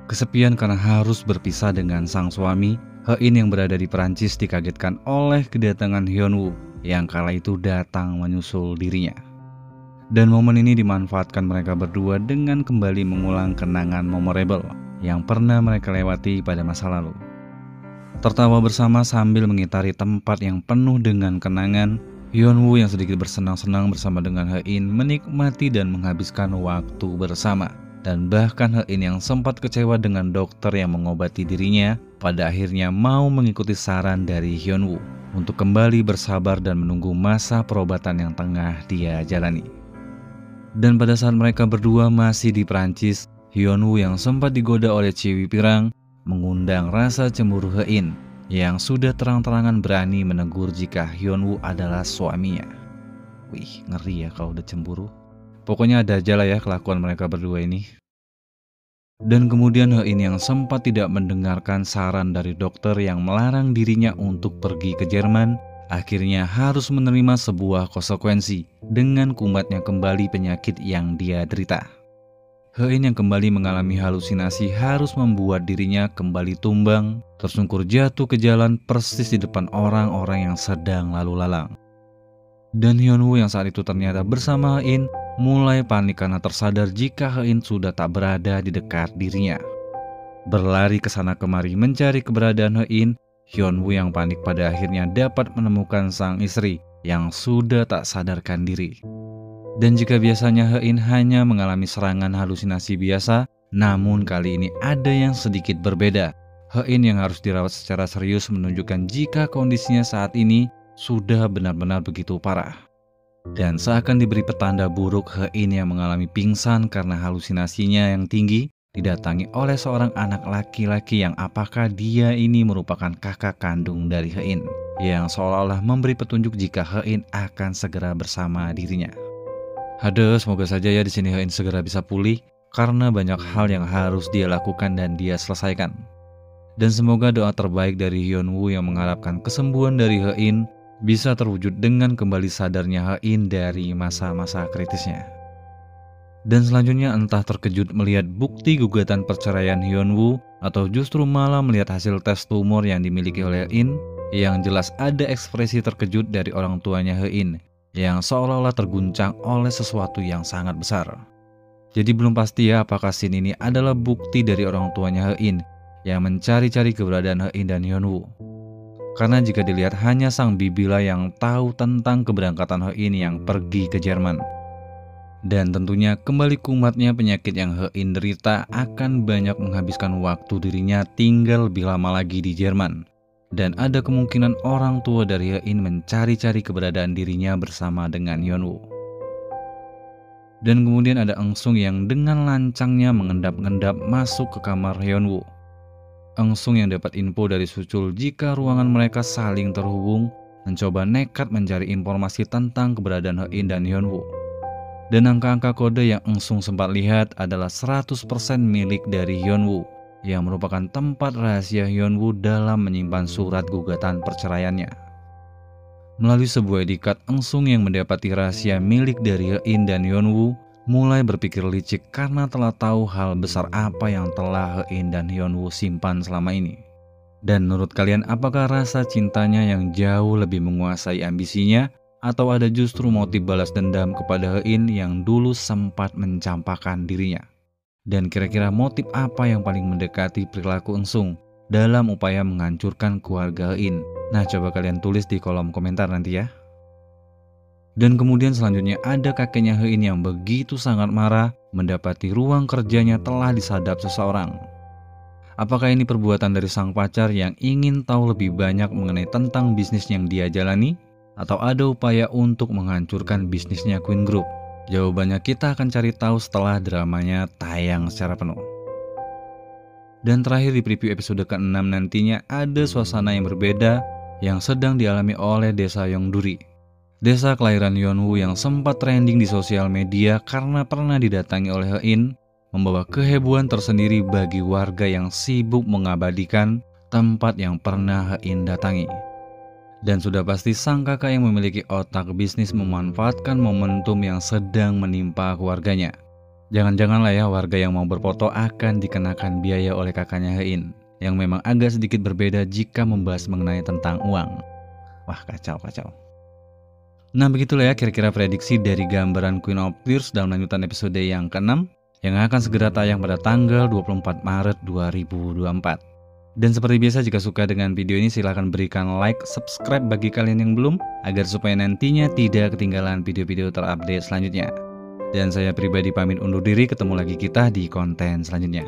Kesepian karena harus berpisah dengan sang suami, Hein yang berada di Perancis dikagetkan oleh kedatangan Hyunwoo yang kala itu datang menyusul dirinya. Dan momen ini dimanfaatkan mereka berdua dengan kembali mengulang kenangan memorable yang pernah mereka lewati pada masa lalu. Tertawa bersama sambil mengitari tempat yang penuh dengan kenangan, Hyunwoo yang sedikit bersenang-senang bersama dengan Hein menikmati dan menghabiskan waktu bersama. Dan bahkan Hein yang sempat kecewa dengan dokter yang mengobati dirinya, pada akhirnya mau mengikuti saran dari Hyunwoo untuk kembali bersabar dan menunggu masa perobatan yang tengah dia jalani. Dan pada saat mereka berdua masih di Perancis, Hyunwoo yang sempat digoda oleh Ciwi Pirang mengundang rasa cemburu Hein yang sudah terang-terangan berani menegur jika Hyunwoo adalah suaminya. Wih, ngeri ya kalau udah cemburu. Pokoknya ada aja lah ya kelakuan mereka berdua ini. Dan kemudian Hein yang sempat tidak mendengarkan saran dari dokter yang melarang dirinya untuk pergi ke Jerman, akhirnya harus menerima sebuah konsekuensi dengan kumatnya kembali penyakit yang dia derita. Hein yang kembali mengalami halusinasi harus membuat dirinya kembali tumbang, tersungkur jatuh ke jalan persis di depan orang-orang yang sedang lalu lalang. Dan Hyunwoo yang saat itu ternyata bersama Hein mulai panik karena tersadar jika Hein sudah tak berada di dekat dirinya. Berlari ke sana kemari mencari keberadaan Hein, Hyunwoo yang panik pada akhirnya dapat menemukan sang istri yang sudah tak sadarkan diri. Dan jika biasanya Hein hanya mengalami serangan halusinasi biasa, namun kali ini ada yang sedikit berbeda. Hein yang harus dirawat secara serius menunjukkan jika kondisinya saat ini sudah benar-benar begitu parah. Dan seakan diberi petanda buruk, Hein yang mengalami pingsan karena halusinasinya yang tinggi didatangi oleh seorang anak laki-laki yang apakah dia ini merupakan kakak kandung dari Hein, yang seolah-olah memberi petunjuk jika Hein akan segera bersama dirinya. Aduh, semoga saja ya di sini Hein segera bisa pulih karena banyak hal yang harus dia lakukan dan dia selesaikan. Dan semoga doa terbaik dari Hyunwoo yang mengharapkan kesembuhan dari Hein bisa terwujud dengan kembali sadarnya Hein dari masa-masa kritisnya. Dan selanjutnya entah terkejut melihat bukti gugatan perceraian Hyunwoo atau justru malah melihat hasil tes tumor yang dimiliki oleh Hein, yang jelas ada ekspresi terkejut dari orang tuanya Hein yang seolah-olah terguncang oleh sesuatu yang sangat besar. Jadi belum pasti ya apakah scene ini adalah bukti dari orang tuanya Hein yang mencari-cari keberadaan Hein dan Hyunwoo. Karena jika dilihat hanya sang bibilah yang tahu tentang keberangkatan Hein yang pergi ke Jerman. Dan tentunya kembali kumatnya penyakit yang Hein derita akan banyak menghabiskan waktu dirinya tinggal lebih lama lagi di Jerman. Dan ada kemungkinan orang tua dari Hein mencari-cari keberadaan dirinya bersama dengan Hyunwoo. Dan kemudian ada Engsung yang dengan lancangnya mengendap-endap masuk ke kamar Hyunwoo. Engsung yang dapat info dari Suchul jika ruangan mereka saling terhubung, mencoba nekat mencari informasi tentang keberadaan Hein dan Hyunwoo. Dan angka-angka kode yang Engsung sempat lihat adalah 100% milik dari Hyunwoo, yang merupakan tempat rahasia Hyunwoo dalam menyimpan surat gugatan perceraiannya. Melalui sebuah etikat, Engsung yang mendapati rahasia milik dari Hein dan Hyunwoo mulai berpikir licik karena telah tahu hal besar apa yang telah Hein dan Hyunwoo simpan selama ini. Dan menurut kalian, apakah rasa cintanya yang jauh lebih menguasai ambisinya, atau ada justru motif balas dendam kepada Hein yang dulu sempat mencampakkan dirinya? Dan kira-kira motif apa yang paling mendekati perilaku Engsung dalam upaya menghancurkan keluarga Hein? Nah, coba kalian tulis di kolom komentar nanti ya. Dan kemudian selanjutnya ada kakeknya Hein yang begitu sangat marah mendapati ruang kerjanya telah disadap seseorang. Apakah ini perbuatan dari sang pacar yang ingin tahu lebih banyak mengenai tentang bisnis yang dia jalani? Atau ada upaya untuk menghancurkan bisnisnya Queen Group? Jawabannya kita akan cari tahu setelah dramanya tayang secara penuh. Dan terakhir di preview episode ke-6 nantinya ada suasana yang berbeda yang sedang dialami oleh desa Yongduri. Desa kelahiran Hyunwoo yang sempat trending di sosial media karena pernah didatangi oleh Hein, membawa kehebohan tersendiri bagi warga yang sibuk mengabadikan tempat yang pernah Hein datangi. Dan sudah pasti sang kakak yang memiliki otak bisnis memanfaatkan momentum yang sedang menimpa keluarganya. Jangan-jangan lah ya warga yang mau berfoto akan dikenakan biaya oleh kakaknya Hein, yang memang agak sedikit berbeda jika membahas mengenai tentang uang. Wah, kacau. Nah, begitulah ya kira-kira prediksi dari gambaran Queen of Tears dalam lanjutan episode yang ke-6 yang akan segera tayang pada tanggal 24 Maret 2024. Dan seperti biasa, jika suka dengan video ini silahkan berikan like, subscribe bagi kalian yang belum, agar supaya nantinya tidak ketinggalan video-video terupdate selanjutnya. Dan saya pribadi pamit undur diri, ketemu lagi kita di konten selanjutnya.